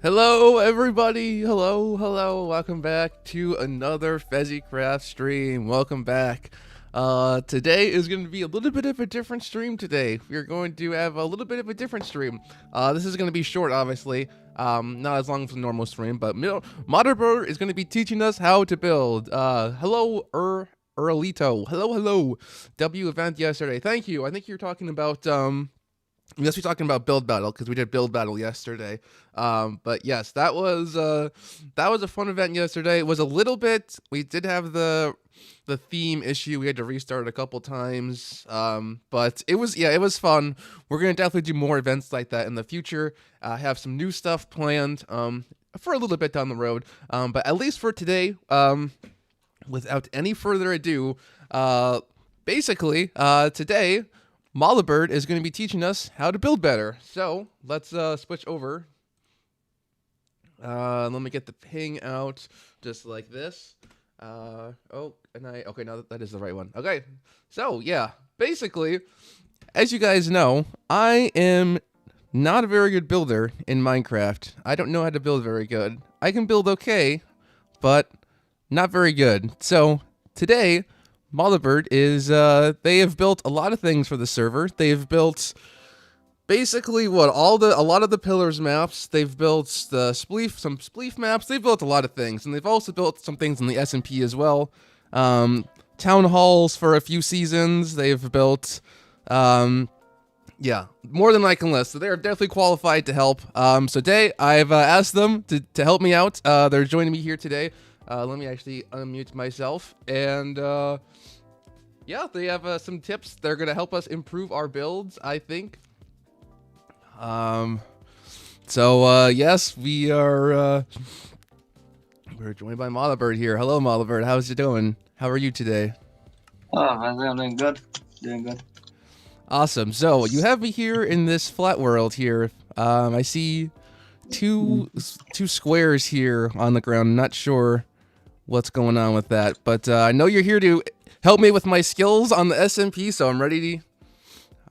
Hello, everybody. Hello. Welcome back to another FezzyCraft stream. Welcome back. Today is going to be a little bit of a different stream today. We're going to have a little bit of a different stream. This is going to be short, obviously. Not as long as a normal stream, but ModelBird is going to be teaching us how to build. Hello, Erlito. Hello. W event yesterday. Thank you. I think you're talking about, yes, we're talking about build battle because we did build battle yesterday. But yes, that was a fun event yesterday. It was a little bit. We did have the theme issue. We had to restart a couple times. But it was fun. We're gonna definitely do more events like that in the future. Have some new stuff planned. For a little bit down the road. But at least for today, without any further ado, basically, today, ModelBird is going to be teaching us how to build better. So let's switch over. Let me get the ping out just like this. Okay, now that is the right one. Okay, so yeah, basically, as you guys know, I am not a very good builder in Minecraft. I don't know how to build very good. I can build okay, but not very good. So today, ModelBird is, they have built a lot of things for the server. They've built basically a lot of the pillars maps. They've built some spleef maps. They've built a lot of things, and they've also built some things in the SMP as well. Town halls for a few seasons. They've built, yeah, more than I can list. So they're definitely qualified to help. So today I've asked them to help me out. They're joining me here today. Let me actually unmute myself, and yeah, they have some tips. They're gonna help us improve our builds, I think. Yes, we're joined by ModelBird here. Hello, ModelBird. How's it doing? How are you today? Oh, I'm doing good. Doing good. Awesome. So you have me here in this flat world here. I see two squares here on the ground. I'm not sure what's going on with that, but I know you're here to help me with my skills on the SMP, so I'm ready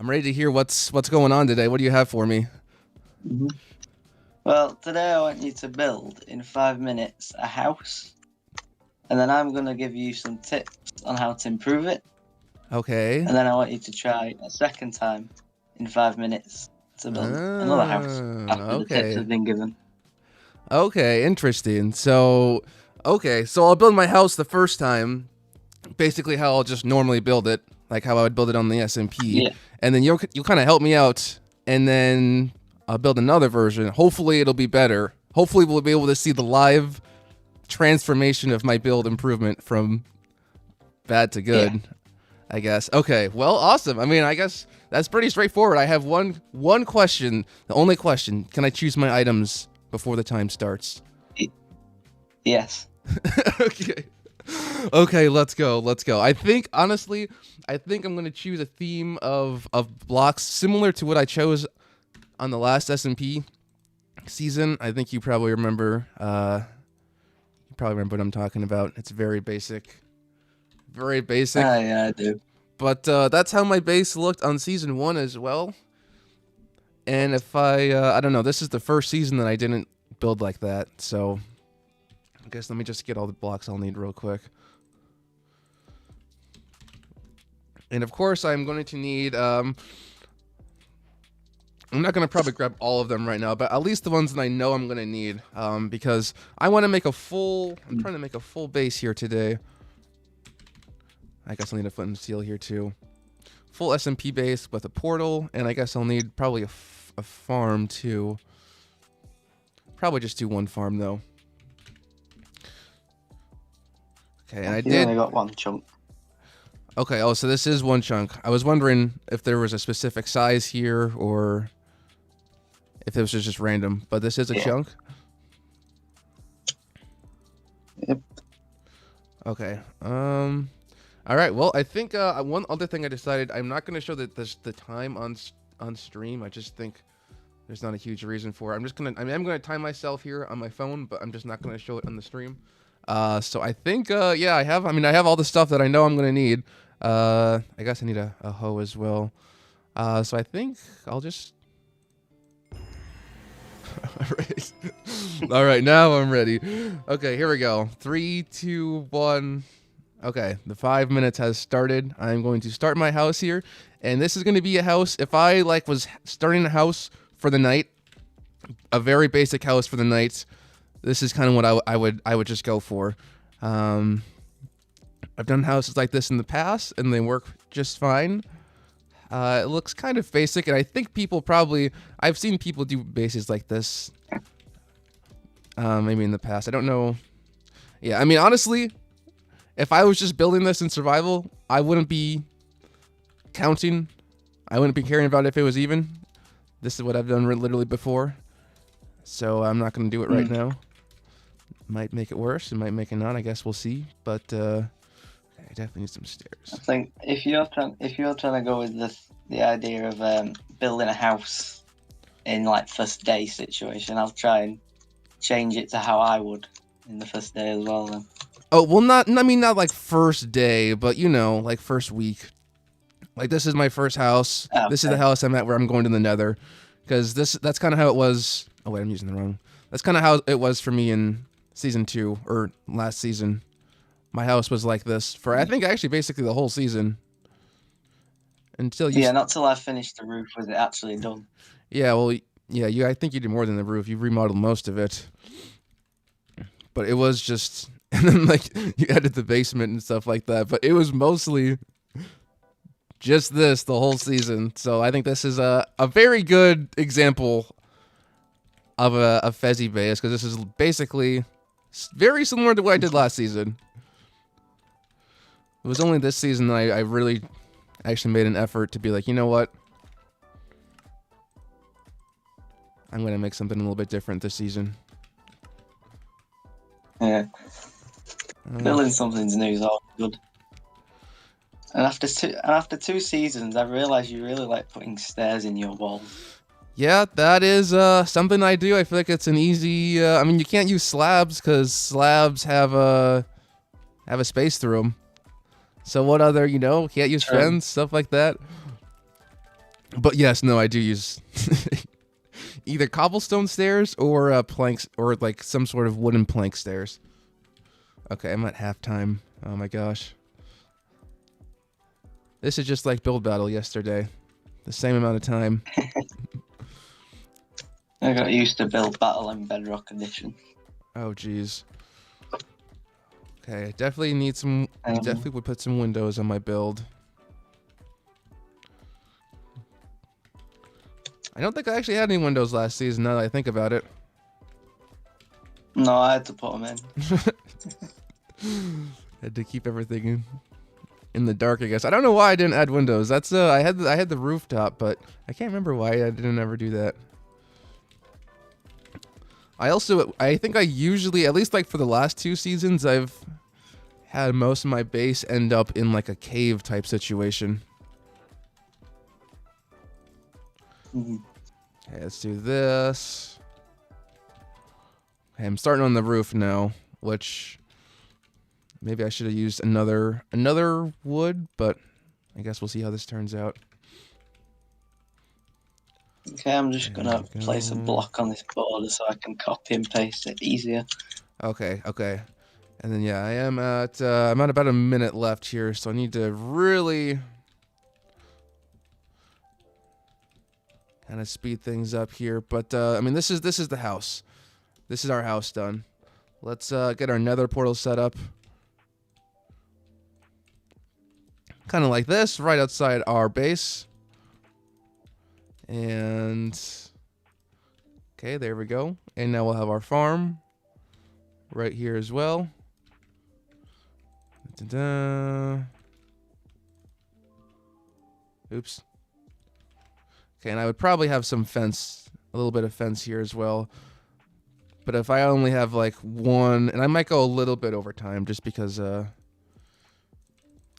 to hear what's going on today. What do you have for me? Well, today I want you to build in 5 minutes a house, and then I'm gonna give you some tips on how to improve it. Okay. And then I want you to try a second time in 5 minutes to build another house after the tips have been given. Okay, interesting. So I'll build my house the first time, basically how I'll just normally build it, like how I would build it on the SMP. Yeah. And then you'll kind of help me out, and then I'll build another version. Hopefully it'll be better. Hopefully we'll be able to see the live transformation of my build improvement from bad to good, yeah. I guess. Okay, well, awesome. I mean, I guess that's pretty straightforward. I have one question, the only question. Can I choose my items before the time starts? Yes. Okay, let's go. I think, honestly, I'm going to choose a theme of blocks similar to what I chose on the last SMP season. I think you probably remember, what I'm talking about. It's very basic. Very basic. Yeah, I do. But that's how my base looked on season 1 as well. And if I don't know, this is the first season that I didn't build like that, so I guess let me just get all the blocks I'll need real quick. And of course, I'm going to need, I'm not going to probably grab all of them right now, but at least the ones that I know I'm going to need, because I want to make I'm trying to make a full base here today. I guess I'll need a flint and steel here too. Full SMP base with a portal, and I guess I'll need probably a farm too. Probably just do one farm though. Okay, and I only got one chunk. Okay, oh, so this is one chunk. I was wondering if there was a specific size here or if this was just random, but this is a chunk. Yep. Okay. All right. Well, I think one other thing I decided, I'm not going to show the time on stream. I just think there's not a huge reason for it. I'm gonna time myself here on my phone, but I'm just not going to show it on the stream. So I think yeah, I have all the stuff that I know I'm going to need. I guess I need a hoe as well. So I think I'll just Right. All right, now I'm ready. Okay, here we go. 3, 2, 1. Okay, the 5 minutes has started. I'm going to start my house here, and this is going to be a house. If I was starting a house for the night, a very basic house for the night, this is kind of what I would just go for. I've done houses like this in the past, and they work just fine. It looks kind of basic, and I think I've seen people do bases like this. Maybe in the past. I don't know. Yeah, I mean, honestly, if I was just building this in survival, I wouldn't be counting. I wouldn't be caring about if it was even. This is what I've done literally before. So I'm not going to do it right now. Might make it worse. It might make it not. I guess we'll see. But I definitely need some stairs. I think if you're trying to go with the idea of building a house in like first day situation, I'll try and change it to how I would in the first day as well. Then. Oh well, not like first day, but like first week. Like this is my first house. Okay. This is the house I'm at where I'm going to the Nether, because that's kind of how it was. Oh wait, I'm using the wrong. That's kind of how it was for me in season 2 or last season. My house was like this for I think actually basically the whole season. Until you not till I finished the roof was it actually done. Yeah, well, yeah, I think you did more than the roof. You remodeled most of it. But it was just and then you added the basement and stuff like that, but it was mostly just this the whole season. So I think this is a very good example of a Fezzy base, because this is basically very similar to what I did last season. It was only this season that I really actually made an effort to be like, you know what? I'm going to make something a little bit different this season. Yeah. Building something's new is all good. And after two seasons, I realised you really like putting stairs in your walls. Yeah, that is something I do. I feel like it's an easy. I mean, you can't use slabs because slabs have a space through them. So what other, can't use fence, stuff like that. But yes, no, I do use either cobblestone stairs or planks or like some sort of wooden plank stairs. Okay, I'm at halftime. Oh my gosh. This is just like build battle yesterday. The same amount of time. I got used to build battle in Bedrock Edition. Oh jeez. Okay, I definitely need some. Definitely would put some windows on my build. I don't think I actually had any windows last season. Now that I think about it. No, I had to put them in. Had to keep everything in the dark, I guess. I don't know why I didn't add windows. That's I had the rooftop, but I can't remember why I didn't ever do that. I think I usually, at least like for the last 2 seasons, I've had most of my base end up in like a cave type situation. Okay, let's do this. Okay, I'm starting on the roof now, which maybe I should have used another wood, but I guess we'll see how this turns out. Okay, I'm just gonna place a block on this border so I can copy and paste it easier. Okay. And then yeah, I'm at about a minute left here, so I need to really kind of speed things up here. But I mean, this is the house. This is our house done. Let's get our nether portal set up. Kind of like this, right outside our base. And okay, there we go. And now we'll have our farm right here as well. Da-da. Oops. Okay, and I would probably have some fence, a little bit of fence here as well. But if I only have like one, and I might go a little bit over time just because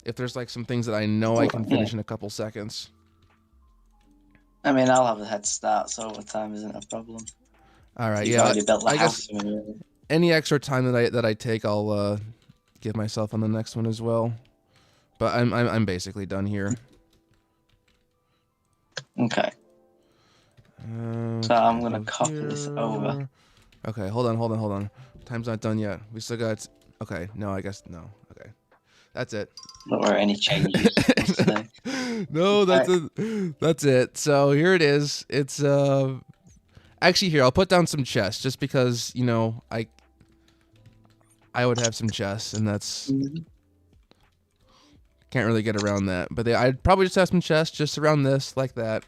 if there's like some things that I know I can finish in a couple seconds. I mean, I'll have a head start, so overtime isn't a problem. All right, You've already built the house. Guess any extra time that I take, I'll give myself on the next one as well. But I'm basically done here. Okay. So I'm Okay, gonna go copy this over. here. Okay, hold on. Time's not done yet. We still got. Okay, no, I guess no. Okay, that's it. Not where any changes, we'll say. No, that's it. That's it. So here it is. It's actually here. I'll put down some chests just because I would have some chests, and that's can't really get around that. But I'd probably just have some chests just around this like that.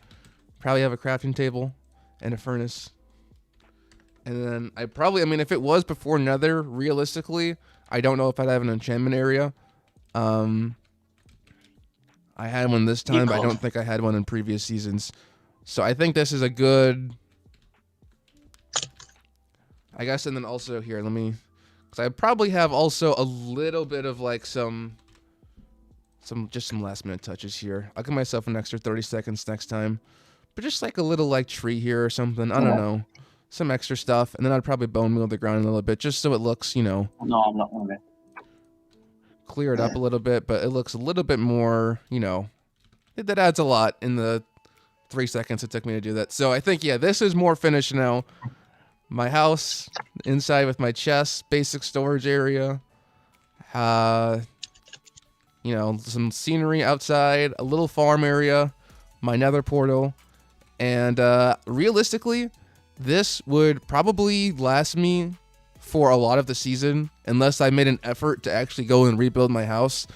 Probably have a crafting table and a furnace. And then I mean, if it was before Nether, realistically, I don't know if I'd have an enchantment area. I had one this time, but I don't think I had one in previous seasons. So I think this is a good, I guess. And then also here, because I probably have also a little bit of like some last minute touches here. I'll give myself an extra 30 seconds next time. But just like a little like tree here or something. I don't know. Some extra stuff. And then I'd probably bone meal the ground a little bit just so it looks, No, I'm not gonna. Clear it up a little bit, but it looks a little bit more, that adds a lot in the 3 seconds it took me to do that. So I think, yeah, this is more finished now. My house inside with my chest, basic storage area. Some scenery outside, a little farm area, my nether portal. And realistically, this would probably last me for a lot of the season unless I made an effort to actually go and rebuild my house.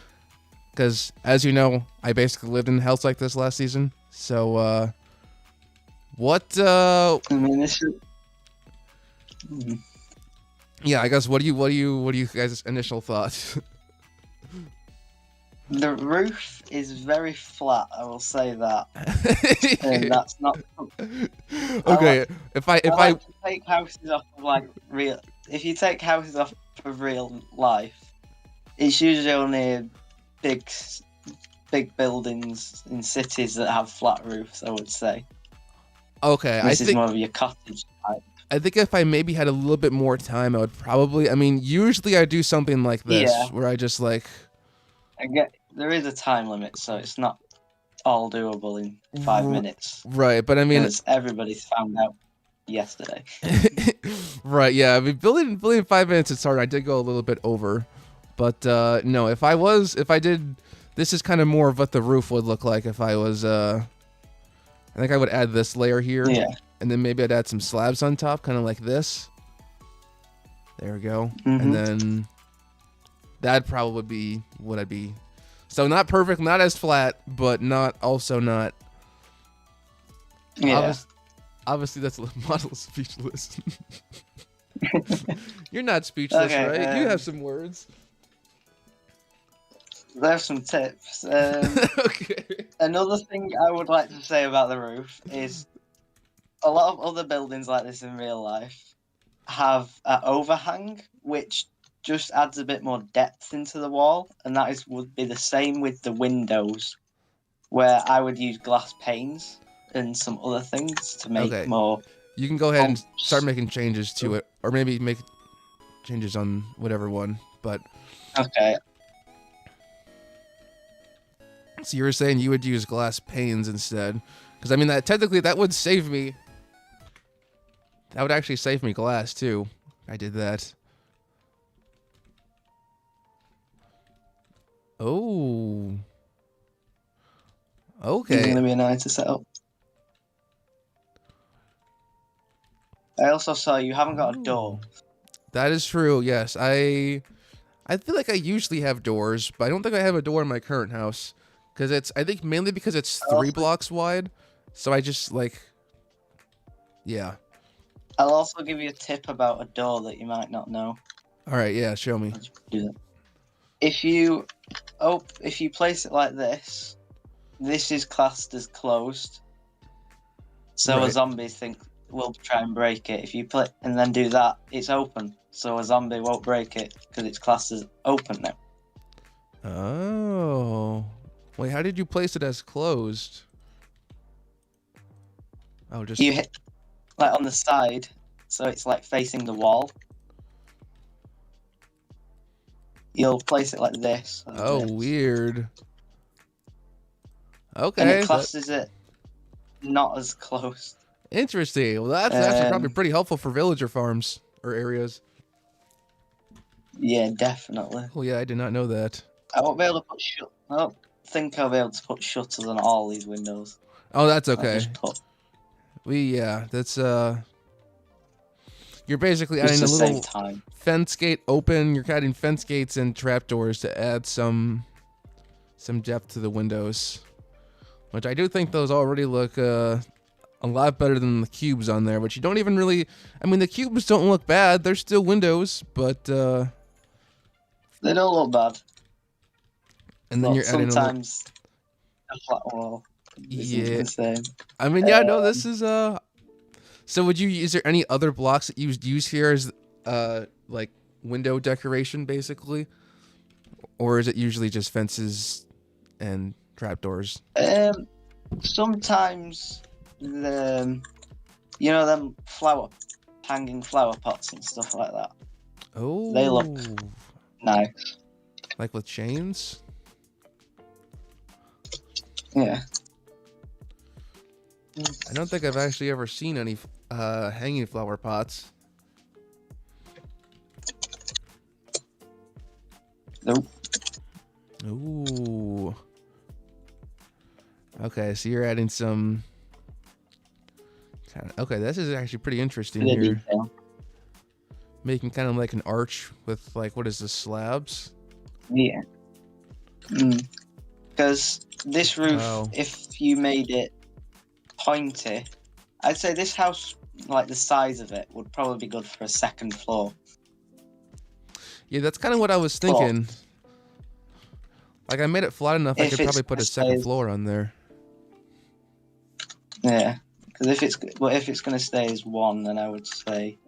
Because, as you know, I basically lived in a house like this last season. So, I mean, this is... Yeah, I guess what do you guys' initial thoughts? The roof is very flat, I will say that. And that's not... Okay, if I like to take houses off of like real... If you take houses off of real life, it's usually only big buildings in cities that have flat roofs, I would say. Okay, this is more of your cottage type. I think if I maybe had a little bit more time, I would probably... I mean, usually I do something like this, where I just like... There is a time limit, so it's not all doable in 5 minutes. Right, but I mean... Because everybody's found out yesterday. Right, yeah. I mean, building in 5 minutes is hard. I did go a little bit over. But, no, if I did... This is kind of more of what the roof would look like if I was... I think I would add this layer here. Yeah. And then maybe I'd add some slabs on top, kind of like this. There we go. And then... That'd probably be what I'd be. So not perfect, not as flat, but also not. Yeah. Obviously, that's a model speechless. You're not speechless, okay, right? You have some words. There's some tips. Okay. Another thing I would like to say about the roof is a lot of other buildings like this in real life have an overhang, which just adds a bit more depth into the wall, and that would be the same with the windows, where I would use glass panes and some other things to make more. You can go ahead and start making changes to it, or maybe make changes on whatever one. But okay. So you were saying you would use glass panes instead, because I mean that would save me. That would actually save me glass too. I did that. Oh. Okay. It's gonna be nice to set up. I also saw you haven't got a door. That is true. Yes, I feel like I usually have doors, but I don't think I have a door in my current house because I think mainly because it's 3 blocks wide. So I just yeah. I'll also give you a tip about a door that you might not know. All right. Yeah. Show me. If you place it like this, this is classed as closed. So a zombie will try and break it. If you play and then do that, it's open. So a zombie won't break it because it's classed as open now. Oh. Wait, how did you place it as closed? Oh, just... You hit like on the side, so it's like facing the wall. You'll place it like this. Oh, weird. Okay. And it classes it not as closed. Interesting. Well, that's actually probably Um, pretty helpful for villager farms or areas. yeah, definitely. Oh yeah, I did not know that. I won't be able to put I don't think I'll be able to put shutters on all these windows. Oh, that's I'll okay. just put That's you're basically just adding a to save little time. fence gate open. You're adding fence gates and trapdoors to add some depth to the windows, which I do think those already look a lot better than the cubes on there. Which you don't even really. I mean, the cubes don't look bad. They're still windows, but They don't look bad, and then but you're adding a little. sometimes a flat wall isn't Yeah, the same. I mean, yeah, no, this is So would you? Is there any other blocks that you use here as like window decoration, basically, or is it usually just fences and trapdoors? Sometimes the them hanging flower pots and stuff like that. Oh, They look nice. like with chains. Yeah. I don't think I've actually ever seen any hanging flower pots. Nope. Ooh. Okay, so you're adding some. Okay, this is actually pretty interesting Bit of here. detail. Making kind of like an arch with like what is this, slabs? Yeah. Because this roof, Wow. if you made it pointy, I'd say this house, like the size of it, would probably be good for a second floor. Yeah, that's kind of what I was thinking. Like I made it flat enough, I could probably put a second floor on there. Yeah, because if it's going to stay as one, then I would say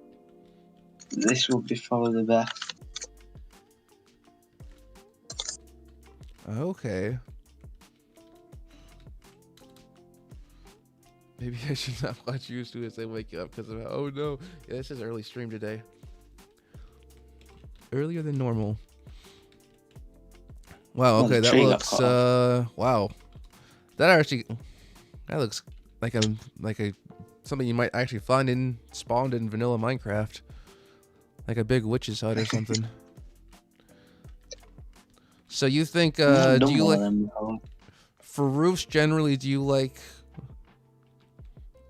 this would be probably the best. Okay. Maybe I should not watch YouTube as I wake up because of oh no. Yeah, this is early stream today. Earlier than normal. Wow, okay, that looks wow. That looks like a something you might actually find spawned in vanilla Minecraft. Like a big witch's hut or something. So you think do you like for roofs generally, do you like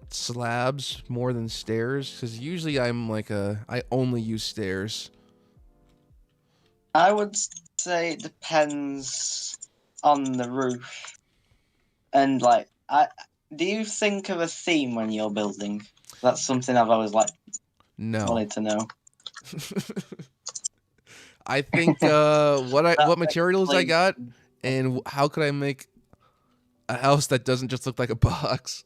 slabs more than stairs? Because usually I only use stairs. I would say it depends on the roof, and like, do you think of a theme when you're building? That's something I've always wanted to know. I think what materials I got and how could I make a house that doesn't just look like a box.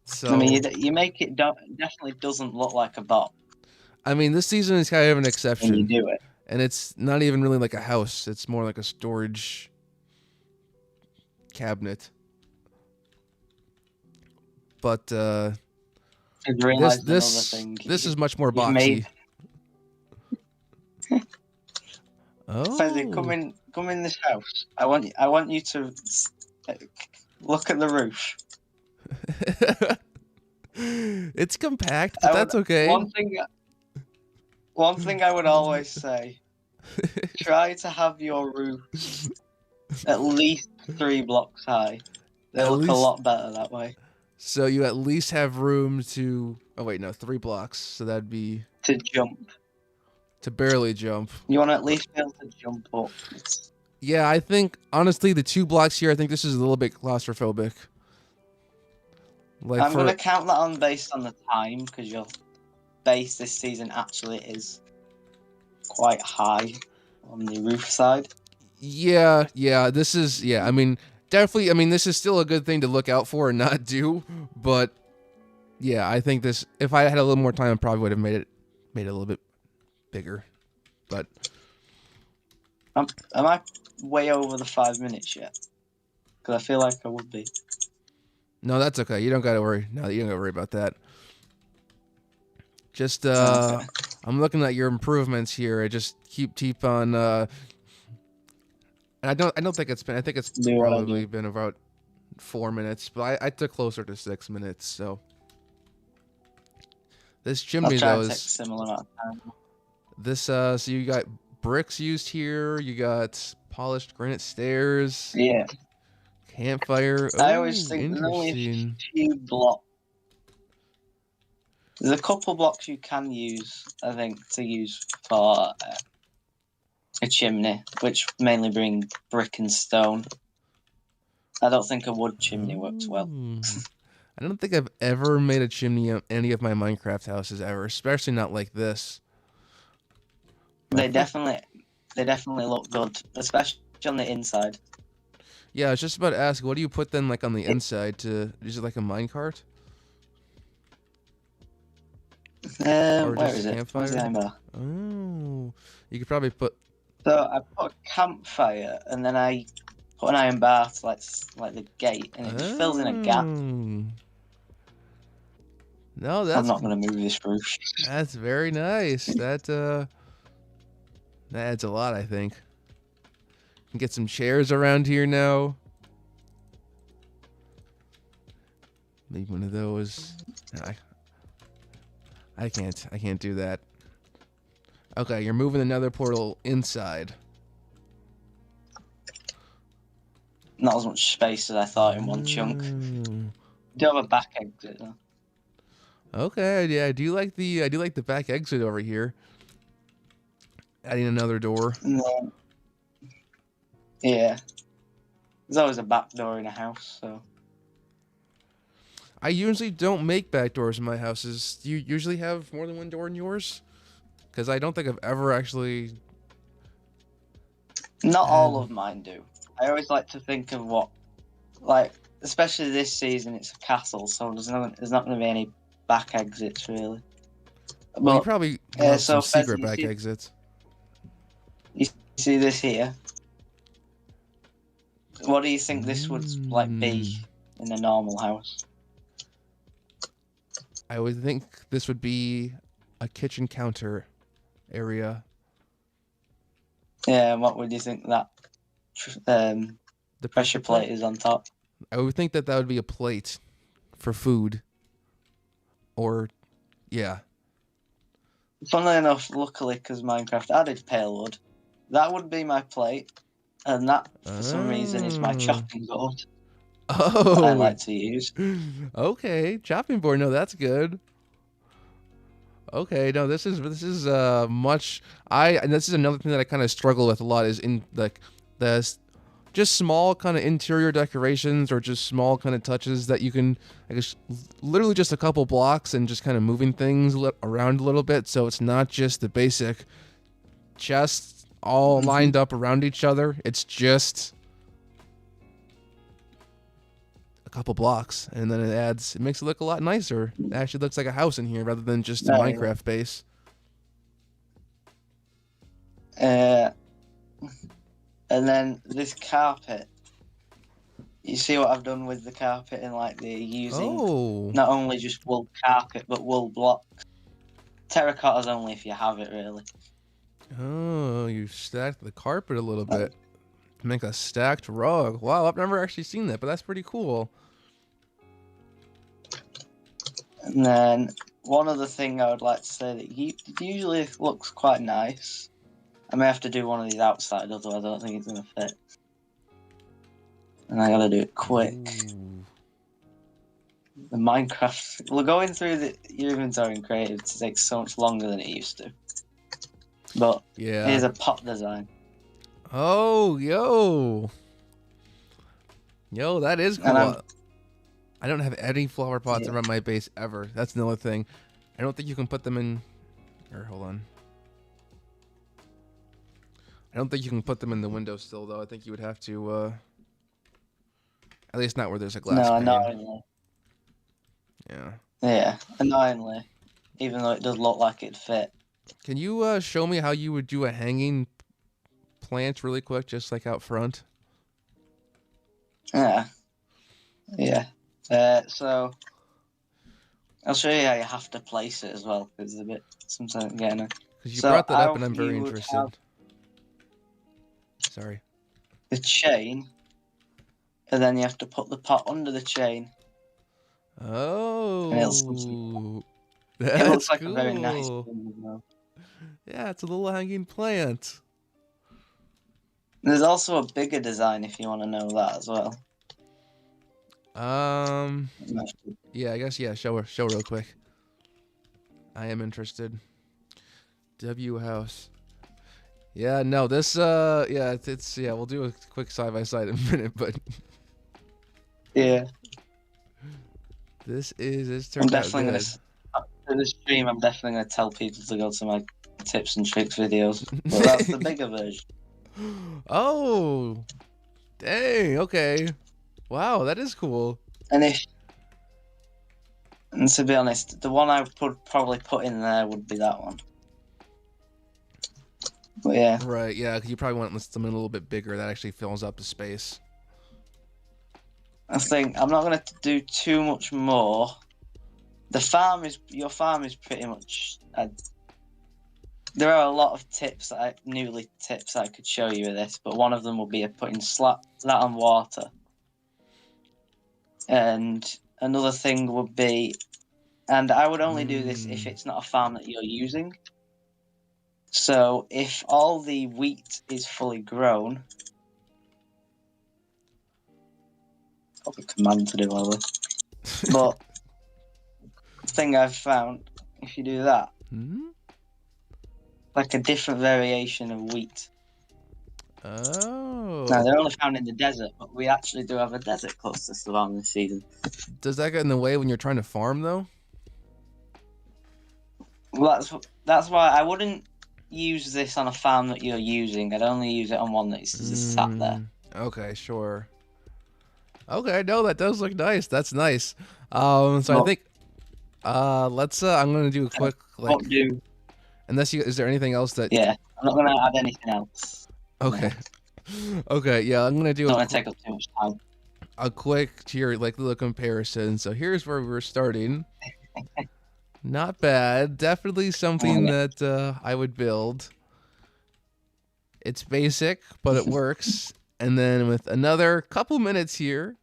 So I mean, you make it definitely doesn't look like a box. I mean, this season is kind of an exception. When you do it. And it's not even really like a house. It's more like a storage cabinet. But this is much more boxy. Oh. Fezzy, come in this house. I want you to look at the roof. It's compact, but that's okay. One thing I would always say, try to have your roof at least 3 blocks high. They look a lot better that way. So you at least have room to... Oh, wait, no, 3 blocks. So that'd be... To jump. To barely jump. You want to at least be able to jump up. Yeah, I think, honestly, the 2 blocks here, I think this is a little bit claustrophobic. I'm going to count that on based on the time, because your base this season actually is quite high on the roof side. Yeah, this is... Yeah, I mean... Definitely, I mean, this is still a good thing to look out for and not do, but yeah, I think this, if I had a little more time, I probably would have made it a little bit bigger, but... Am I way over the 5 minutes yet? Because I feel like I would be. No, that's okay. You don't got to worry. No, you don't got to worry about that. Just, Okay. I'm looking at your improvements here. I just keep on, and I don't think it's been. I think it's probably been about 4 minutes, but I took closer to 6 minutes. So this I'll chimney try though and take a is similar amount of time. this. So you got bricks used here. You got polished granite stairs, Yeah. campfire. I always Oh, think there's only a interesting. few blocks. There's a couple blocks you can use, I think, to use for a chimney, which mainly bring brick and stone. I don't think a wood chimney works well. Oh. I don't think I've ever made a chimney on any of my Minecraft houses ever, especially not like this. But I They feel like, definitely look good, especially on the inside. yeah, I was just about to ask, what do you put then like on the It, inside to, is it like a minecart? Or where just is it? Where's the campfire? iron bar? Oh, you could probably put, So I put a campfire, and then I put an iron bar to like the gate, and it just fills in a gap. oh. No, I'm not gonna move this roof. that's very nice. That adds a lot, I think. Can get some chairs around here now. Maybe one of those. I, I can't do that. Okay, you're moving another portal inside. Not as much space as I thought in one chunk. Mm. Do have a back exit though. Okay, yeah, I do like the back exit over here. Adding another door. No. Yeah. There's always a back door in a house, so. I usually don't make back doors in my houses. Do you usually have more than one door in yours? Because I don't think I've ever actually. Not all of mine do. I always like to think of what, like, especially this season, it's a castle, so there's not going to be any back exits really. Well, you But probably have so some secret Fez, back exits. you see this here. What do you think this would like be in a normal house? I would think this would be a kitchen counter area. Yeah, and what would you think that The pressure plate is on top? I would think that would be a plate for food. Or, yeah. Funnily enough, luckily, because Minecraft added pale wood, that would be my plate, and that, for some reason, is my chopping board that I Oh. like to use. Okay, chopping board. No, that's good. Okay, no, this is much. And this is another thing that I kind of struggle with a lot is in like the just small kind of interior decorations or just small kind of touches that you can, I guess, literally just a couple blocks and just kind of moving things around a little bit, so it's not just the basic chests all lined up around each other. It's just a couple blocks, and then it makes it look a lot nicer. It actually looks like a house in here rather than just a Minecraft base. And then this carpet, you see what I've done with the carpet and like the using not only just wool carpet but wool blocks. Terracotta's only if you have it, really. Oh, you stacked the carpet a little bit. Make a stacked rug. Wow, I've never actually seen that, but that's pretty cool. And then one other thing I would like to say that it usually looks quite nice. I may have to do one of these outside, otherwise I don't think it's going to fit. And I gotta do it quick. Ooh. The Minecraft... Well, going through your inventory in Creative takes so much longer than it used to. But yeah, here's a pot design. Oh, yo, that is cool. I don't have any flower pots around my base ever. That's another thing. I don't think you can put them in. Or hold on. I don't think you can put them in the window still, though. I think you would have to. At least not where there's a glass pane. No, annoyingly. Yeah. Yeah, annoyingly. Even though it does look like it'd fit. Can you show me how you would do a hanging plant really quick, just like out front? Yeah. So I'll show you how you have to place it as well, because it's a bit sometimes getting it. Because you brought that up, and I'm very interested. Sorry. The chain and then you have to put the pot under the chain, and Oh, it looks that's like a very nice cool. thing as well. Yeah, it's a little hanging plant. There's also a bigger design if you want to know that as well. Yeah, I guess show real quick. I am interested. W house. Yeah, no, this yeah, it's yeah, we'll do a quick side by side in a minute, but Yeah, this I'm turned out definitely good. for the stream. I'm definitely gonna tell people to go to my tips and tricks videos, but that's the bigger version. Oh, dang, okay. Wow, that is cool. And to be honest, the one I would probably put in there would be that one. But yeah. Right, yeah, 'cause you probably want something a little bit bigger that actually fills up the space. I think I'm not gonna do too much more. Your farm is pretty much. There are a lot of tips I could show you with this, but one of them will be putting that on water, and another thing would be, and I would only do this if it's not a farm that you're using. So if all the wheat is fully grown, probably command to do all this. But the thing I've found, if you do that, like a different variation of wheat. Oh. Now they're only found in the desert, but we actually do have a desert close to Savannah this season. Does that get in the way when you're trying to farm though? Well, that's why I wouldn't use this on a farm that you're using. I'd only use it on one that's just sat there. Okay, sure. Okay, no, that does look nice. That's nice. So I think let's I'm gonna do a quick unless is there anything else that I'm not gonna add anything else. Okay. Okay, yeah, I'm gonna do don't want to take up too much time. A quick tier little comparison. So here's where we're starting. Not bad. Definitely something that I would build. It's basic, but it works. And then with another couple minutes here,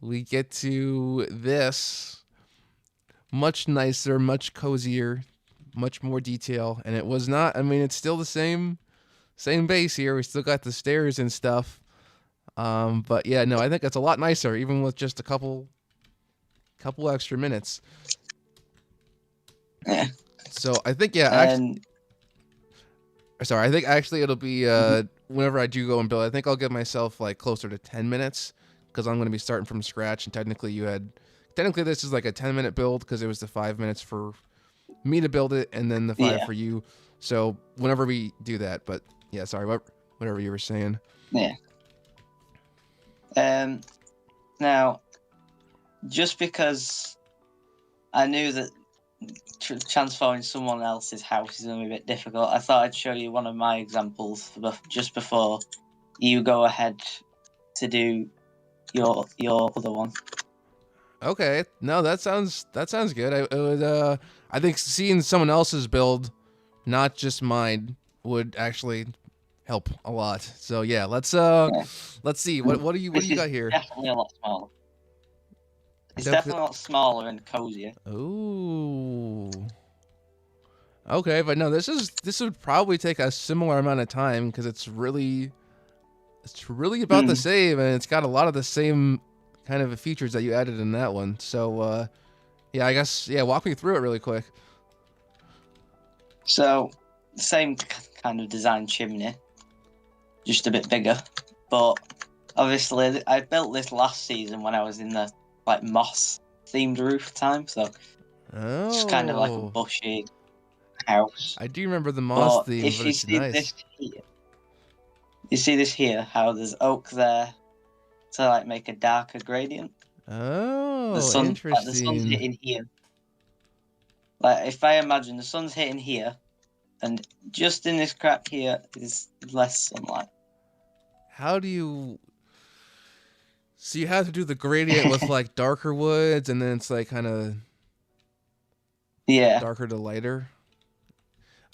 we get to this. Much nicer, much cozier, much more detail. And it was not, I mean, it's still the same base here. We still got the stairs and stuff. But yeah, no, I think it's a lot nicer, even with just a couple extra minutes. Yeah. So I think sorry, I think actually it'll be whenever I do go and build, I think I'll give myself like closer to 10 minutes because I'm going to be starting from scratch. And technically this is like a 10-minute build because it was the 5 minutes for me to build it and then the 5 for you. So whenever we do that, but yeah, sorry, whatever you were saying. Yeah. Now, just because I knew that transforming someone else's house is going to be a bit difficult, I thought I'd show you one of my examples just before you go ahead to do your other one. Okay, no, that sounds good. I think seeing someone else's build, not just mine, would actually help a lot. So yeah, let's see what do you got here? Definitely a lot smaller. It's definitely a lot smaller and cozier. Ooh. Okay, but no, this would probably take a similar amount of time because it's really about the same, and it's got a lot of the same kind of features that you added in that one. So yeah, I guess walk me through it really quick. So, same kind of design chimney, just a bit bigger. But obviously, I built this last season when I was in the moss themed roof time, so it's kind of like a bushy house. I do remember the moss theme, but it's nice. This here, you see this here, how there's oak there to make a darker gradient. Oh, interesting. The sun's hitting here. If I imagine the sun's hitting here, and just in this crack here is less sunlight. How do you? So you have to do the gradient with darker woods, and then it's kind of darker to lighter.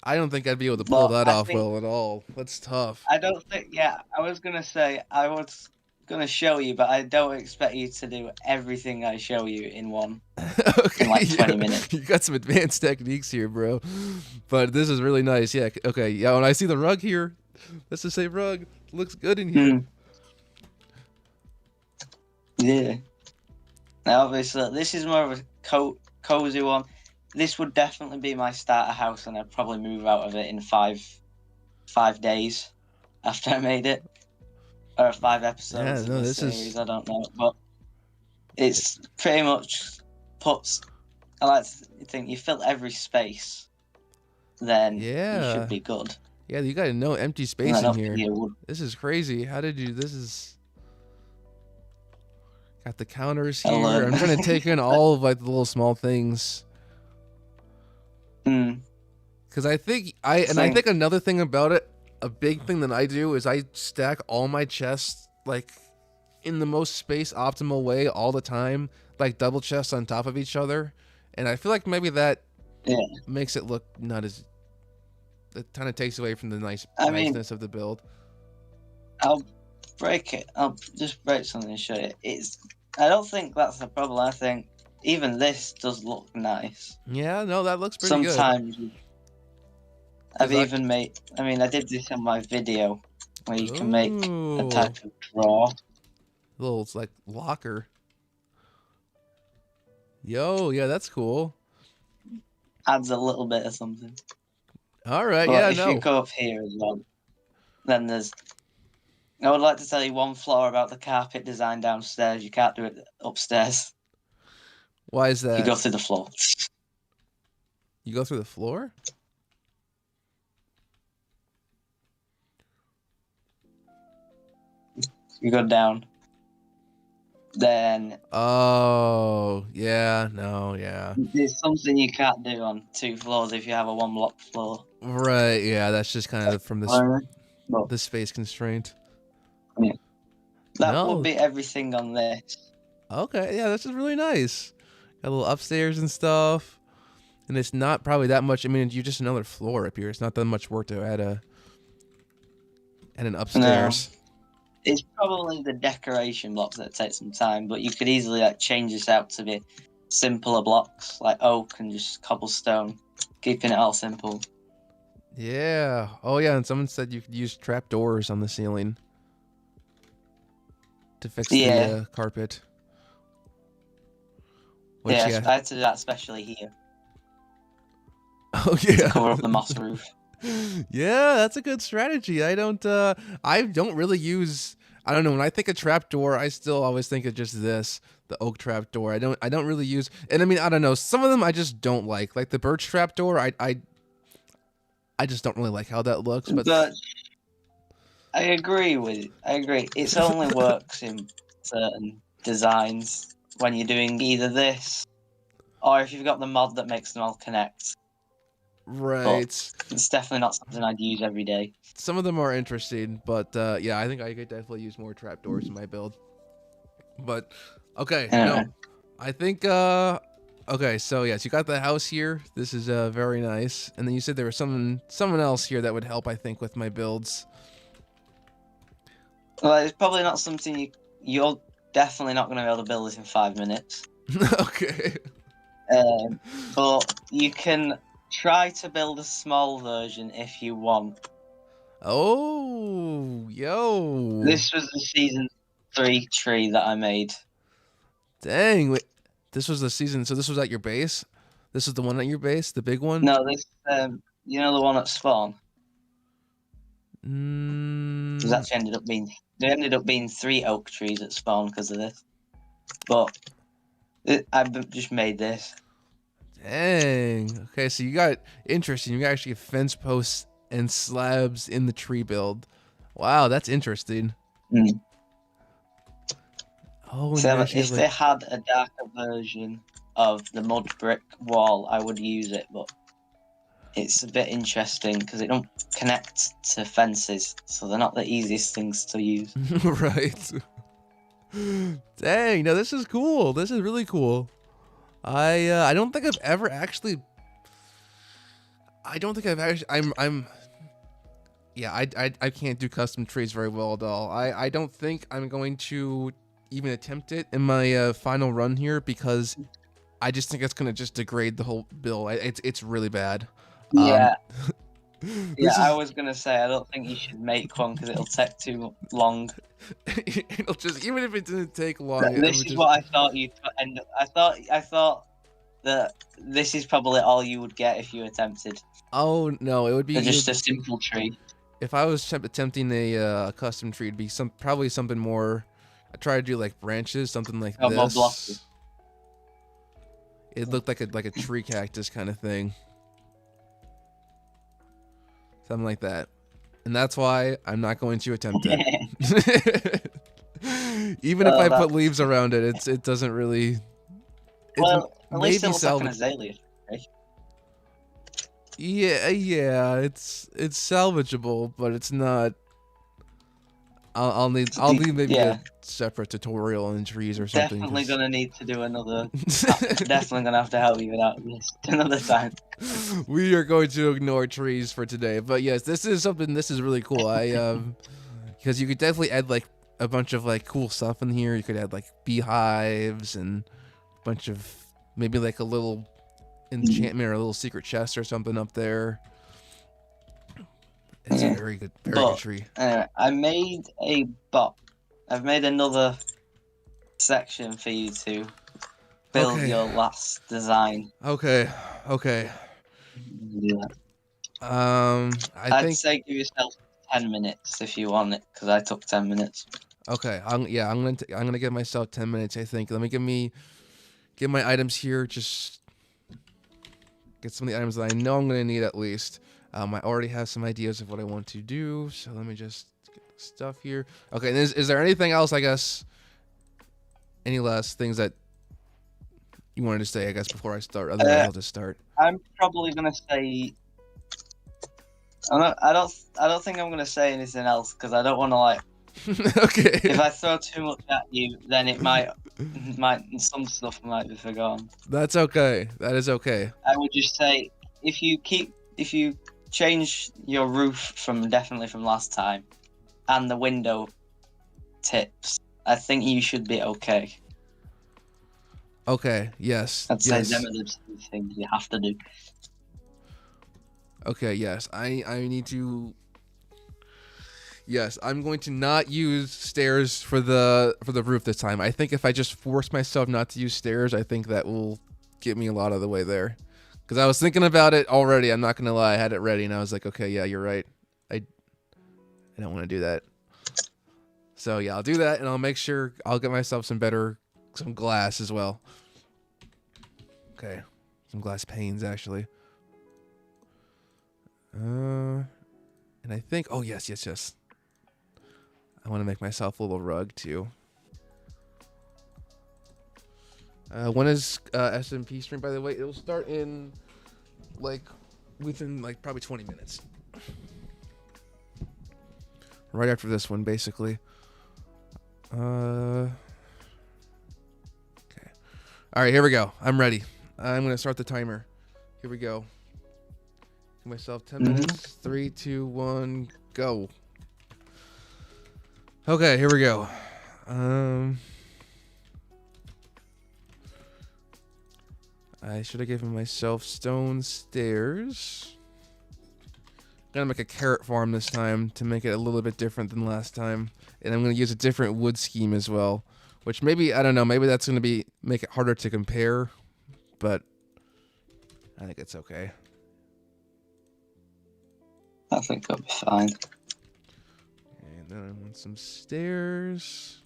I don't think I'd be able to pull that off well at all. That's tough. I don't think. Yeah, I was gonna say I was gonna show you, but I don't expect you to do everything I show you in Okay, like 20 yeah. minutes. You got some advanced techniques here, bro. But this is really nice. Yeah. Okay. Yeah. When I see the rug here, that's the same rug. Looks good in here. Yeah. Now, obviously, this is more of a cozy one. This would definitely be my starter house, and I'd probably move out of it in five days after I made it, or 5 episodes Yeah. of No, a this series. is. I don't know, but it's pretty much puts. I like to think you fill every space, then you should Yeah. be good. Yeah. You got no empty And space then in up here. here would. This is crazy. How did you? This is. Got the counters I'll here. I'm trying to take in all of like the little small things. Because I think I think another thing about it, a big thing that I do is I stack all my chests like in the most space optimal way all the time, like double chests on top of each other, and I feel like maybe that makes it look not as. It kind of takes away from the niceness of the build. I'll break it. I'll just break something and show you. I don't think that's the problem. I think even this does look nice. Yeah, no, that looks pretty good. Sometimes I've even made. I mean, I did this on my video where you can make a type of drawer. Little like locker. Yo, yeah, that's cool. Adds a little bit of something. All right, but yeah, if you go up here as well, then there's. I would like to tell you one flaw about the carpet design downstairs. You can't do it upstairs. Why is that? You go through the floor. You go through the floor? You go down. Then. Oh, yeah, no, yeah. There's something you can't do on 2 floors if you have a 1-block floor. Right, yeah, that's just kind of from the space constraint. Yeah. That would be everything on this. Okay, yeah, this is really nice. Got a little upstairs and stuff. And it's not probably that much. I mean, you're just another floor up here. It's not that much work to add an upstairs. No. It's probably the decoration blocks that take some time, but you could easily like change this out to be simpler blocks like oak and just cobblestone, keeping it all simple. Yeah. Oh yeah, and someone said you could use trapdoors on the ceiling to fix the carpet. Which, I had to do that especially here. Oh yeah. To cover up the moss roof. Yeah, that's a good strategy. I don't really use. I don't know. When I think of trapdoor, I still always think of just this, the oak trapdoor. I don't really use. And I mean, I don't know. Some of them I just don't like the birch trapdoor. I just don't really like how that looks. But I agree with. I agree. It only works in certain designs when you're doing either this, or if you've got the mod that makes them all connect. Right. But it's definitely not something I'd use every day. Some of them are interesting, but yeah, I think I could definitely use more trapdoors in my build. But okay, no, I think okay, so yes, you got the house here. This is very nice, and then you said there was someone else here that would help. I think with my builds. Well, it's probably not something you're definitely not going to be able to build this in 5 minutes. Okay. But you can try to build a small version if you want. Oh, yo. This was the season 3 tree that I made. Dang, wait. This was the season, so this was at your base? This is the one at your base, the big one? No, this, you know the one at spawn? There ended up being 3 oak trees at spawn because of this. But I've just made this. Dang. Okay, so you got interesting. You got actually fence posts and slabs in the tree build. Wow, that's interesting. Oh, so if they had a darker version of the mud brick wall, I would use it, but it's a bit interesting because it don't connect to fences, so they're not the easiest things to use. Right. Dang, no, this is cool. This is really cool. I don't think I've ever actually. I don't think I've actually. Yeah, I can't do custom trees very well at all. I don't think I'm going to even attempt it in my final run here because I just think it's gonna just degrade the whole build. It's really bad. Um, Yeah, yeah. this I is was gonna say I don't think you should make one because it'll take too long. it'll just even if it didn't take long, it This would is just what I thought you'd end up. I thought that this is probably all you would get if you attempted. oh no, it would So be just a simple tree. if I was attempting a custom tree, it'd be probably something more. I try to do like branches, something like Or more blocky. this. It looked like a tree cactus kind of thing. Something like that. And that's why I'm not going to attempt it. Even if Oh, I put that's- leaves around it, it doesn't really. It's Well, at least it maybe looks like an salvageable. azalea. Yeah, it's salvageable, but it's not. I'll need maybe Yeah. a separate tutorial in trees or something. Definitely 'cause- gonna need to do another. Definitely gonna have to help you out with this another time. We are going to ignore trees for today, but yes, this is something. This is really cool. Because you could definitely add like a bunch of like cool stuff in here. You could add like beehives and a bunch of maybe like a little enchantment or a little secret chest or something up there. It's a very good tree. Anyway, I made a bot. I've made another section for you to build Okay. your last design. Okay. Yeah. I I'd think. say give yourself 10 minutes if you want it, because I took 10 minutes. Okay. I'm gonna give myself 10 minutes. I think. Let me get my items here. Just get some of the items that I know I'm gonna need at least. I already have some ideas of what I want to do, so let me just get the stuff here. Okay. And is there anything else? I guess. Any last things that you wanted to say? I guess before I start. Otherwise, I'll just start. I'm probably gonna say. I don't think I'm gonna say anything else because I don't want to like. Okay. If I throw too much at you, then it might some stuff might be forgotten. That's okay. That is okay. I would just say if you change your roof definitely from last time, and the window tips, I think you should be okay. Okay. Yes. I'd say Yes. them are the two things you have to do. Okay, yes. I need to. Yes, I'm going to not use stairs for the roof this time. I think if I just force myself not to use stairs, I think that will get me a lot of the way there. Because I was thinking about it already. I'm not gonna lie. I had it ready, and I was like, okay, yeah, you're right. I don't want to do that. So yeah, I'll do that, and I'll make sure I'll get myself some glass as well. Okay, some glass panes actually. And I think, oh yes. I want to make myself a little rug too. When is SMP stream, by the way? It'll start in within probably 20 minutes. Right after this one, basically. Okay. All right, here we go. I'm ready. I'm gonna start the timer. Here we go. Give myself 10 minutes. 3, 2, 1, go. Okay, here we go. I should have given myself stone stairs. Gonna make a carrot farm this time to make it a little bit different than last time. And I'm gonna use a different wood scheme as well. Which maybe, I don't know, maybe that's gonna make it harder to compare. But I think it's okay. I think it'll be fine. And then I want some stairs.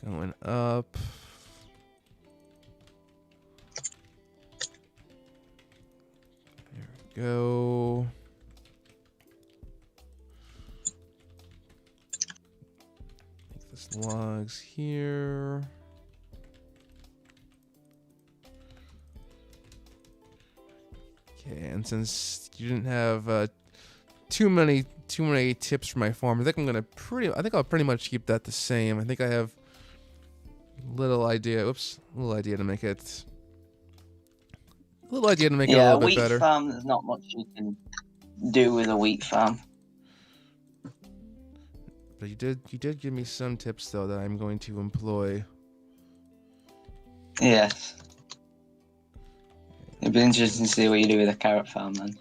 Going up. There we go. Make this logs here. Okay, and since you didn't have too many tips for my farm, I think I'll pretty much keep that the same. I think I have little idea to make it A little idea to make it a Yeah, a little bit wheat better. farm, there's not much you can do with a wheat farm. But you did give me some tips though that I'm going to employ. Yes. It'd be interesting to see what you do with a carrot farm then.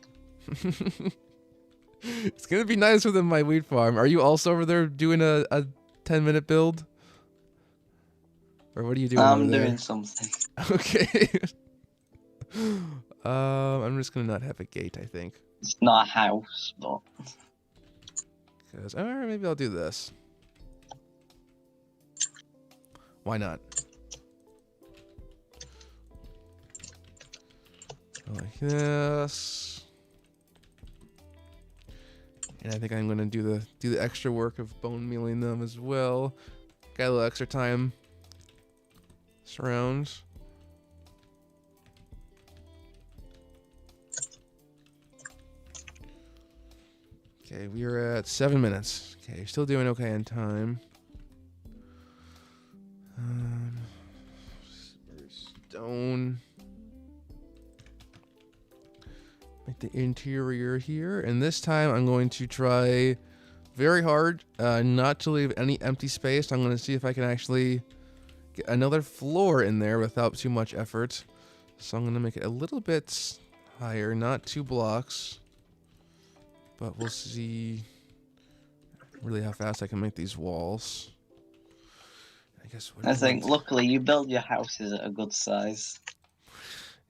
It's gonna be nice within my wheat farm. Are you also over there doing a 10-minute build? Or what are you doing over I'm there? doing something. Okay. I'm just gonna not have a gate, I think. It's not a house, but Cause maybe I'll do this. Why not? Like this. And I think I'm gonna do the extra work of bone mealing them as well. Got a little extra time. Surrounds. Okay, we are at 7 minutes. Okay, still doing okay on time. Stone. Make the interior here, and this time I'm going to try very hard not to leave any empty space. I'm going to see if I can actually get another floor in there without too much effort. So I'm going to make it a little bit higher, not 2 blocks, but we'll see really how fast I can make these walls. I guess I think luckily you build your houses at a good size.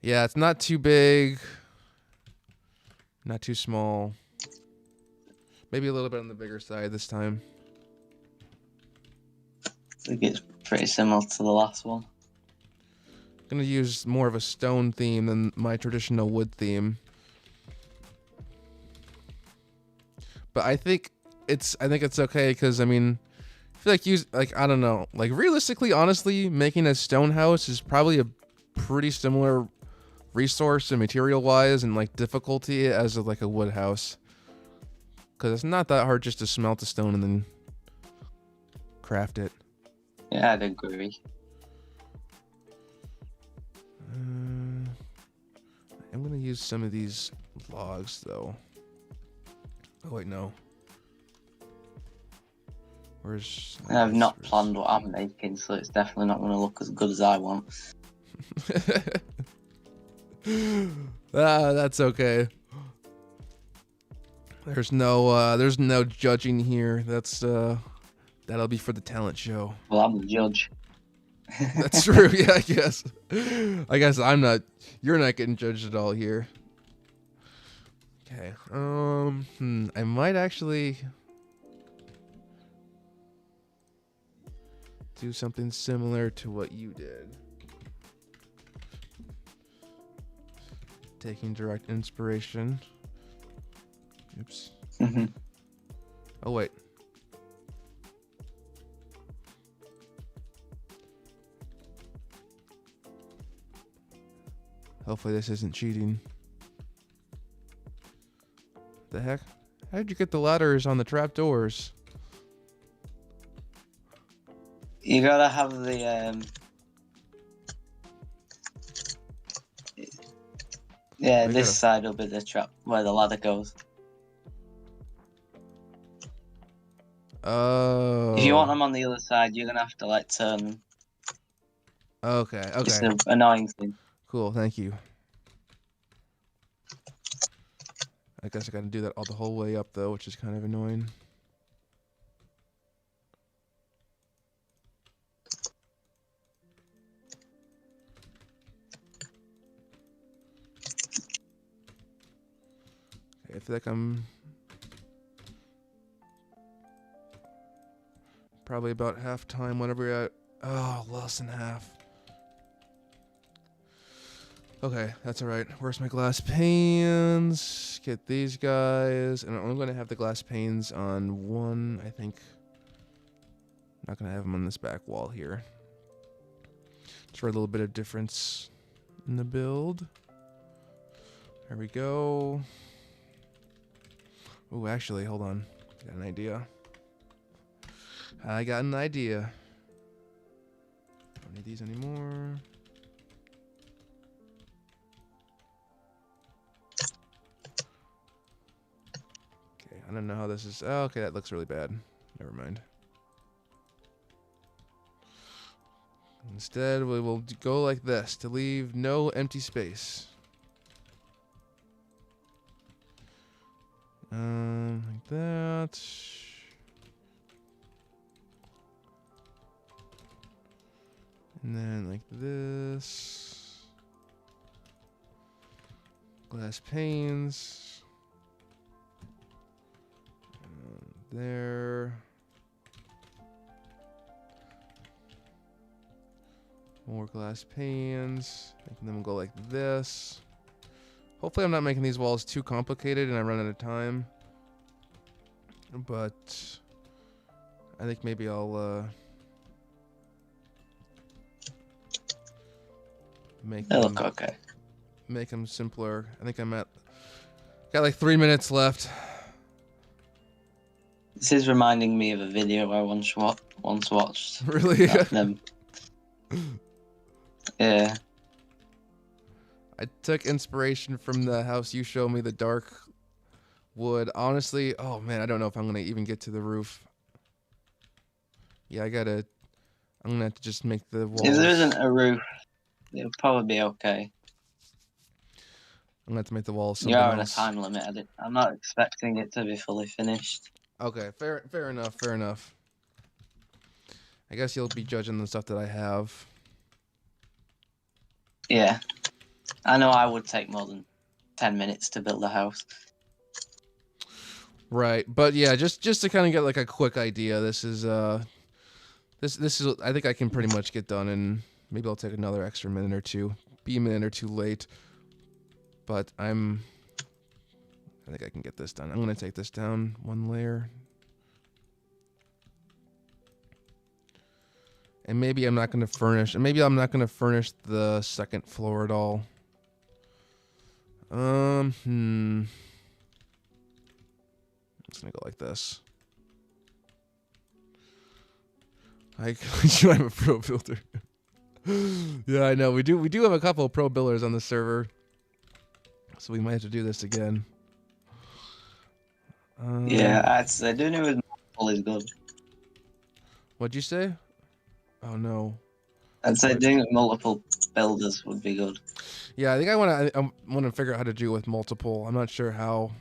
Yeah, it's not too big, not too small. Maybe a little bit on the bigger side this time. I think it's pretty similar to the last one. I'm gonna use more of a stone theme than my traditional wood theme. But I think it's okay because I mean, I feel like I don't know, like realistically, honestly, making a stone house is probably a pretty similar resource and material wise and like difficulty as like a wood house. Because it's not that hard just to smelt the stone and then craft it. Yeah, I'd agree. I'm going to use some of these logs, though. Oh, wait, no. I've not planned what I'm making, so it's definitely not going to look as good as I want. That's okay. There's no judging here. That'll be for the talent show. Well, I'm the judge. That's true. Yeah, I guess I'm not. You're not getting judged at all here. Okay. I might actually do something similar to what you did. Taking direct inspiration. Oops. Oh, wait. Hopefully this isn't cheating. The heck? How did you get the ladders on the trapdoors? You gotta have the yeah, this side will be the trap where the ladder goes. Oh. If you want them on the other side, you're gonna have to like turn them. Okay. It's an annoying thing. Cool, thank you. I guess I gotta do that all the whole way up though, which is kind of annoying. Okay, I feel like I'm probably about half time whenever we're at. Oh, less than half. Okay, that's alright. Where's my glass panes? Get these guys. And I'm going to have the glass panes on one, I think. I'm not going to have them on this back wall here. Just for a little bit of difference in the build. There we go. Oh, actually, hold on. I got an idea. Don't need these anymore. I don't know how this is. Oh, okay, that looks really bad. Never mind. Instead, we will go like this to leave no empty space. Like that. And then like this. Glass panes. There. More glass panes. Making them go like this. Hopefully I'm not making these walls too complicated and I run out of time. But I think maybe I'll They look okay. Make them simpler. I think got like 3 minutes left. This is reminding me of a video I once watched. Really? Them. Yeah. I took inspiration from the house you showed me, the dark wood. Honestly, oh man, I don't know if I'm gonna even get to the roof. Yeah, I'm gonna have to just make the walls. If there isn't a roof, it'll probably be okay. I'm gonna have to make the walls You something are on a else. time limit. I'm not expecting it to be fully finished. Okay, fair enough. I guess you'll be judging the stuff that I have. Yeah. I know I would take more than 10 minutes to build a house. Right, but yeah, just to kind of get like a quick idea. This is this is I think I can pretty much get done, and maybe I'll take another extra minute or two. Be a minute or two late, but I think I can get this done. I'm gonna take this down one layer, and maybe I'm not gonna furnish. And maybe I'm not gonna furnish the second floor at all. It's gonna go like this. I'm a pro builder. Yeah, I know. We do have a couple of pro builders on the server, so we might have to do this again. Yeah, I'd say doing it with multiple is good. What'd you say? Oh no. I'd say doing it with multiple builders would be good. Yeah, I think I want to figure out how to do it with multiple. I'm not sure how,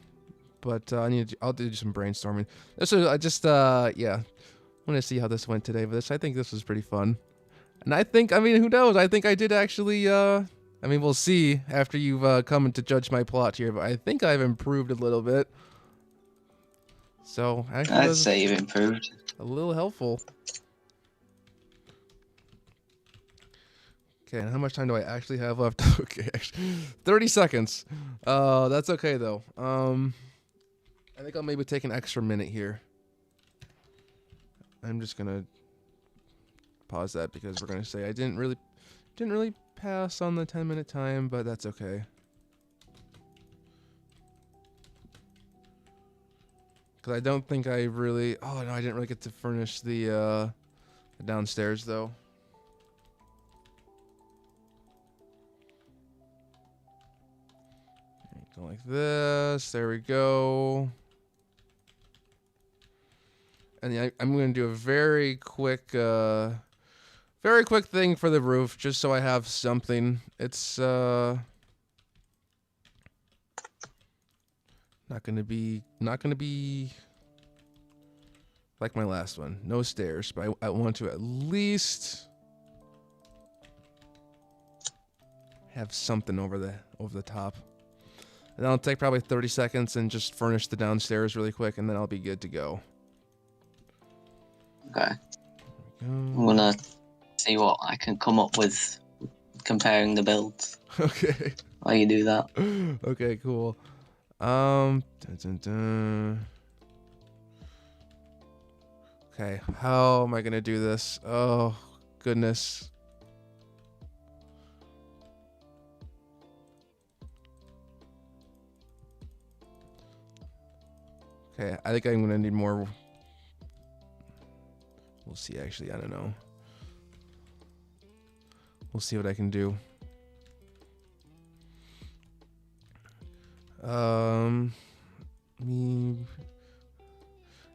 but I'll do some brainstorming. This is yeah. I want to see how this went today, but I think this was pretty fun. And who knows? I think I did actually, we'll see after you've come to judge my plot here, but I think I've improved a little bit. So, actually, I'd say you've improved. A little helpful. Okay, and how much time do I actually have left? Okay, 30 seconds. That's okay, though. I think I'll maybe take an extra minute here. I'm just gonna pause that because we're gonna say I didn't really pass on the 10-minute time, but that's okay. Cause I don't think I really. Oh no, I didn't really get to furnish the downstairs though. Go like this. There we go. And yeah, I'm going to do a very quick thing for the roof, just so I have something. It's not going to be like my last one. No stairs, but I want to at least have something over the top. And I'll take probably 30 seconds and just furnish the downstairs really quick, and then I'll be good to go. Okay. I'm gonna see what I can come up with comparing the builds. Okay. While you do that. Okay, cool. Okay, how am I gonna do this? Oh, goodness. Okay, I think I'm gonna need more. We'll see, actually, I don't know. We'll see what I can do.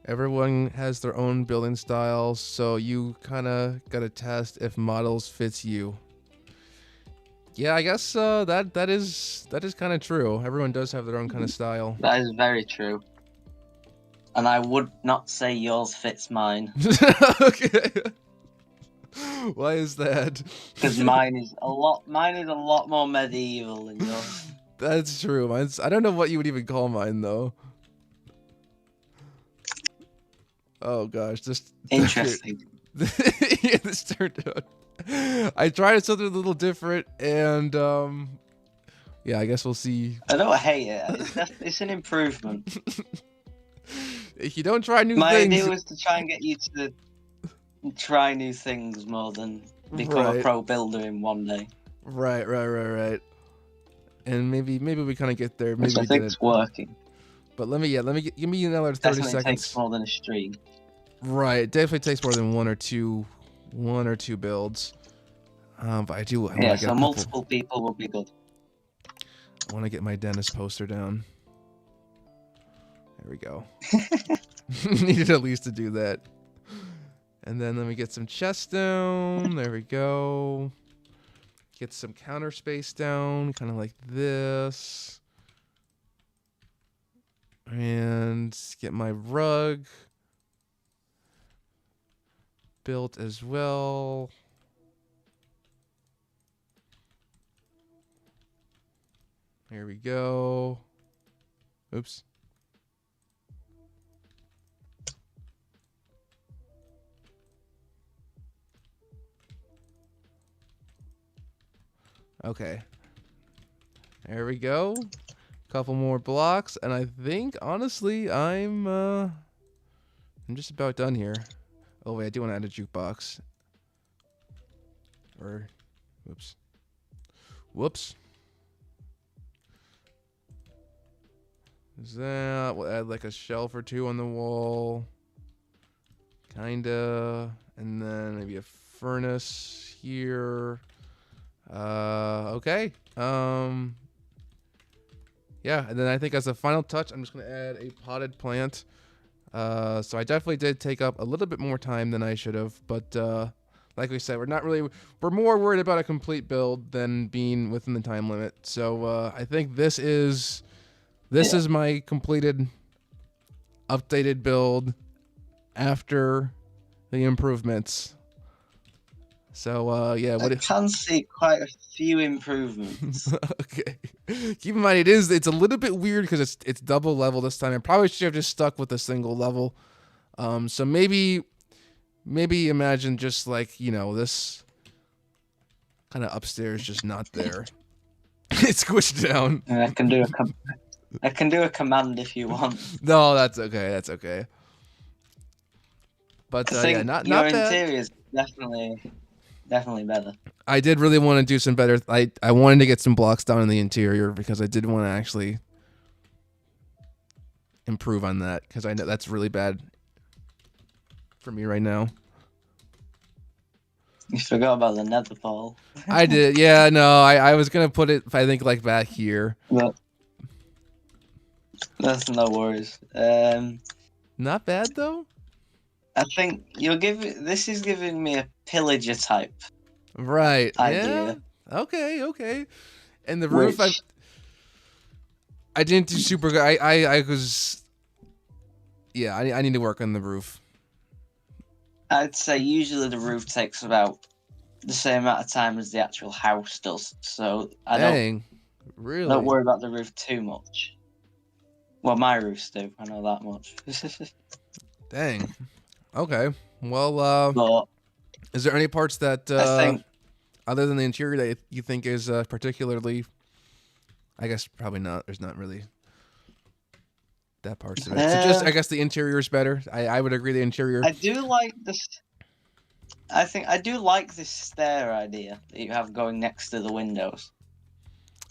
Everyone has their own building styles, so you kind of gotta test if models fits you. Yeah, I guess that is kind of true. Everyone does have their own kind of style. That is very true. And I would not say yours fits mine. Okay. Why is that? Because mine is a lot more medieval than yours. That's true. Mine's, I don't know what you would even call mine though. Oh gosh, just Interesting. yeah, this turned out. I tried something a little different, and yeah, I guess we'll see. I don't hate it. It's an improvement. If you don't try new My things, idea was to try and get you to try new things more than become a pro builder in one day. Right. And maybe we kind of get there. Maybe Which I think is working. But give me another 30 Definitely seconds. takes more than a stream. Right, it definitely takes more than one or two builds. But I want to get so multiple people will be good. I want to get my dentist poster down. There we go. Needed at least to do that. And then let me get some chest down. There we go. Get some counter space down, kind of like this. And get my rug built as well. Here we go. Oops. Okay. There we go. Couple more blocks, and I think honestly I'm just about done here. Oh wait, I do want to add a jukebox. Or whoops. Is that, we'll add like a shelf or two on the wall. Kinda. And then maybe a furnace here. Okay. Yeah, and then I think as a final touch, I'm just gonna add a potted plant. So I definitely did take up a little bit more time than I should have, but like we said, we're more worried about a complete build than being within the time limit. So I think this is my completed, updated build after the improvements. So yeah, I can see quite a few improvements. Okay. Keep in mind it's a little bit weird because it's double level this time. I probably should have just stuck with a single level. So maybe imagine just like, you know, this kind of upstairs just not there. It's squished down. I can do a command if you want. No, that's okay. But I think yeah, not your bad. interior is definitely better. I did really want to do some better. I wanted to get some blocks down in the interior because I did want to actually improve on that because I know that's really bad for me right now. You forgot about the nether portal. I did. Yeah, no, I was going to put it, I think, like back here. But that's no worries. Not bad, though? I think this is giving me a pillager type. Right. Idea. Yeah. Okay. And the roof, I didn't do super good. I was... Yeah, I need to work on the roof. I'd say usually the roof takes about the same amount of time as the actual house does. So I don't worry about the roof too much. Well, my roofs do. I know that much. Dang. Okay. Well, but is there any parts that, I think, other than the interior, that you think is particularly... I guess probably not. There's not really that parts of it. So just, I guess the interior is better. I would agree the interior. I do like this. I think I do like this stair idea that you have going next to the windows.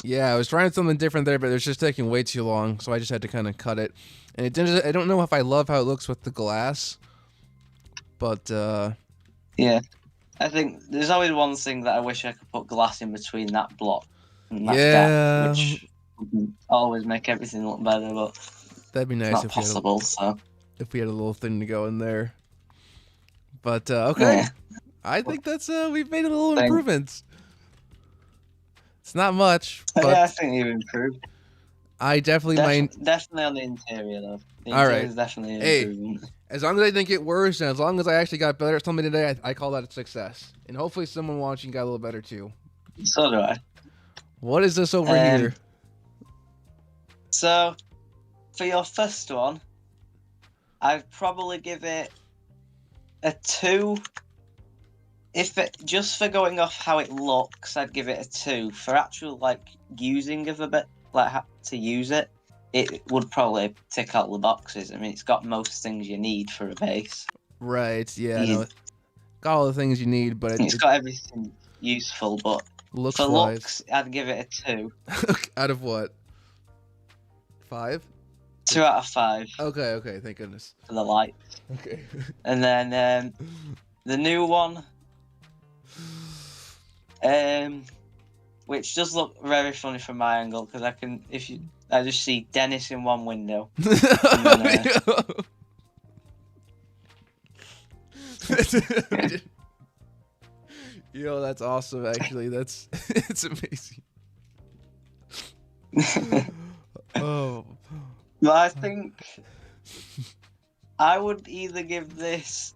Yeah, I was trying something different there, but it was just taking way too long, so I just had to kind of cut it. And it didn't. I don't know if I love how it looks with the glass, but yeah, I think there's always one thing that I wish I could put glass in between that block and that gap, which would always make everything look better, but that'd be nice. it's not possible. So if we had a little thing to go in there. But okay, Yeah. I think that's we've made a little Thank- improvements. It's not much, Yeah, I but think you've improved. I definitely might. Definitely on the interior, though. The All interior right. is definitely an Hey, improvement. as long as I didn't get worse, and as long as I actually got better at something today, I call that a success. And hopefully, someone watching got a little better too. So do I. What is this over Um, here? So, for your first one, I'd probably give it a 2. If it just for going off how it looks, I'd give it a 2. For actual like using of a bit, like to use it, it would probably tick all the boxes. I mean, it's got most things you need for a base. Right. Yeah. Yeah. No, got all the things you need, but It's it got everything useful, but looks for wise. looks, I'd give it a 2. Out of what? 5? 2 out of 5 Okay. Okay. Thank goodness. for the light. Okay. And then the new one, which does look very funny from my angle because I just see Dennis in one window. Yo, that's awesome. Actually, it's amazing. Oh, But I think I would either give this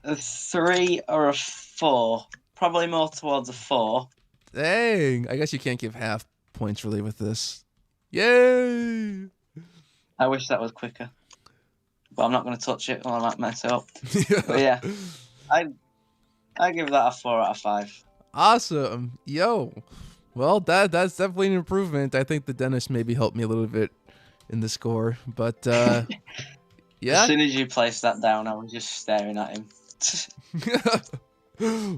a 3 or a 4. Probably more towards a 4. dang! I guess you can't give half points really with this. Yay! I wish that was quicker, but I'm not going to touch it or I might mess it up. But yeah, I give that a 4 out of 5. Awesome. Yo. Well, that's definitely an improvement. I think the dentist maybe helped me a little bit in the score, but yeah. As soon as you placed that down, I was just staring at him.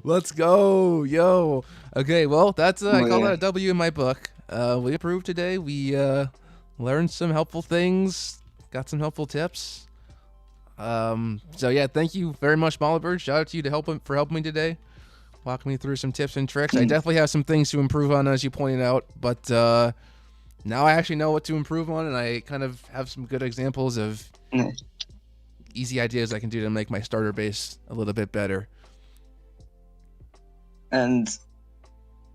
Let's go, yo. Okay, well, that's I call Yeah. that a W in my book. We improved today. We learned some helpful things, got some helpful tips. So yeah, thank you very much, ModelBird. Shout out to you for helping me today, walking me through some tips and tricks. I definitely have some things to improve on, as you pointed out, but now I actually know what to improve on, and I kind of have some good examples of easy ideas I can do to make my starter base a little bit better. And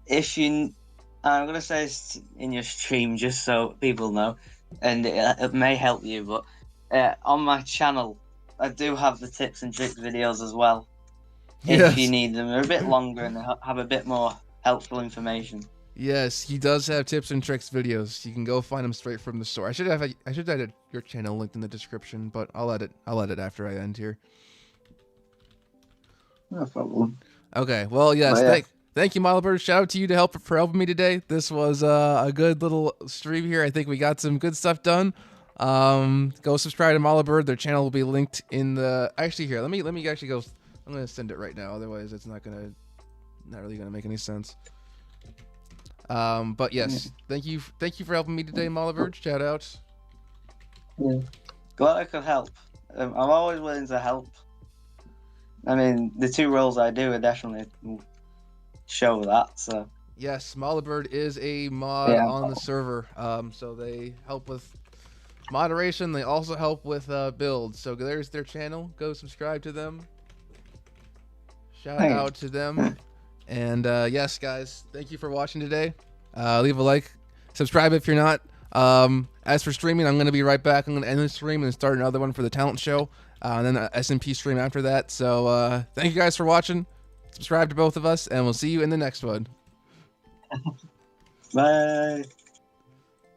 I'm going to say this in your stream just so people know, and it may help you, but on my channel, I do have the tips and tricks videos as well. If you need them. They're a bit longer and they have a bit more helpful information. Yes, he does have tips and tricks videos. You can go find them straight from the store. I should have your channel linked in the description, but I'll add it after I end here. No problem. Okay, well, yes, Well, yeah. thank you, ModelBird. Shout out to you for helping me today. This was a good little stream here. I think we got some good stuff done. Go subscribe to ModelBird. Their channel will be linked in the. Actually, here, let me actually go. I'm gonna send it right now. Otherwise, it's not really gonna make any sense. But yes, thank you for helping me today, ModelBird. Shout out. Yeah. Glad I could help. I'm always willing to help. I mean, the 2 roles I do are definitely show that. So Yes, ModelBird is a mod on the server. So they help with moderation. They also help with builds. So there's their channel. Go subscribe to them. Shout out to them. And yes, guys, thank you for watching today. Leave a like, subscribe if you're not. As for streaming, I'm going to be right back. I'm going to end the stream and start another one for the talent show, and then an SMP stream after that. So thank you guys for watching. Subscribe to both of us, and we'll see you in the next one. bye.